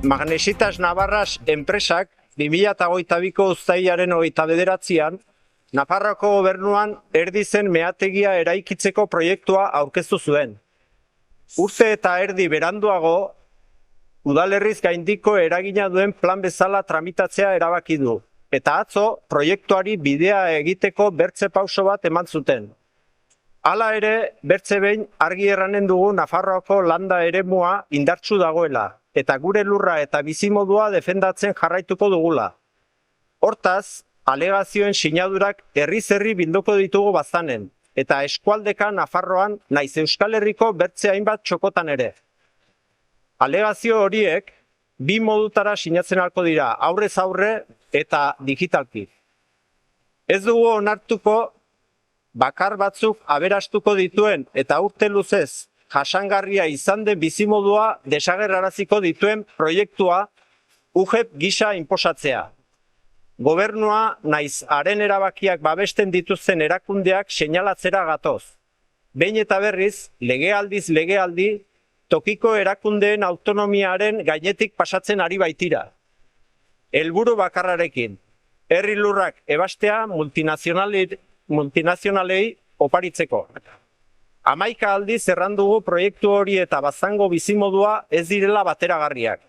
Magnesitas Navarras enpresak 2022ko uztailaren 29an Nafarroako gobernuan erdizen meategia eraikitzeko proiektua aurkeztu zuen. Urte eta erdi beranduago, udalerriz gaindiko eragina duen plan bezala tramitatzea erabaki du, eta atzo proiektuari bidea egiteko bertze pauso bat eman zuten. Hala ere, bertze behin argi erranen dugu Nafarroako landa eremua indartsu dagoela, eta gure lurra eta bizimodua defendatzen jarraituko dugula. Hortaz, alegazioen sinadurak herriz herri bilduko ditugu bazanen, eta eskualdeka Nafarroan naiz Euskal Herriko bertze hainbat txokotan ere. Alegazio horiek bi modutara sinatzen halko dira, aurrez aurre eta digitalki. Ez dugu onartuko bakar batzuk aberastuko dituen eta urte luzez jasangarria izan den bizimodua desagerraraziko dituen proiektua UGEP gisa inposatzea. Gobernua naiz haren erabakiak babesten dituzten erakundeak seinalatzera gatoz. Behin eta berriz, legealdiz legealdi, tokiko erakundeen autonomiaren gainetik pasatzen ari baitira. Helburu bakarrarekin, herri lurrak ebastea multinazionalei oparitzeko. 11 aldiz errandugu proiektu hori eta bazango bizimodua ez direla bateragarriak.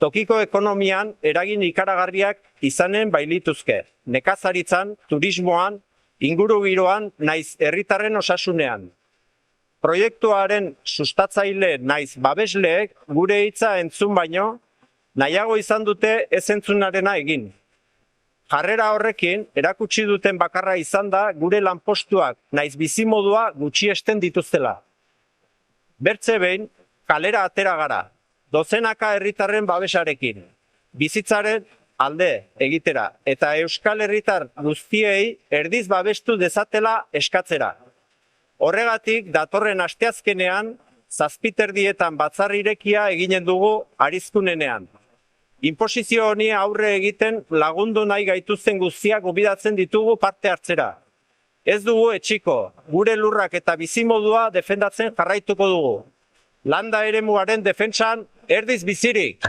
Tokiko ekonomian eragin ikaragarriak izanen bailituzke, nekazaritzan, turismoan, ingurugiroan naiz herritarren osasunean. Proiektuaren sustatzaile naiz babesleek gure hitza entzun baino, nahiago izan dute ez entzunarena egin. Jarrera horrekin, erakutsi duten bakarra izan da gure lanpostuak naiz bizimodua gutxiesten dituztela. Bertze behin, kalera atera gara, dozenaka herritarren babesarekin, bizitzaren alde egitera, eta Euskal Herritar guztiei erdiz babestu dezatela eskatzera. Horregatik, datorren asteazkenean, 7:00 batzar irekia eginen dugu Arizkunenean. Inposizio honi aurre egiten lagundu nahi gaituzten guztiak gobidatzen ditugu parte hartzera. Ez dugu etxiko, gure lurrak eta bizimodua defendatzen jarraituko dugu. Landa eremuaren defentsan erdiz bizirik!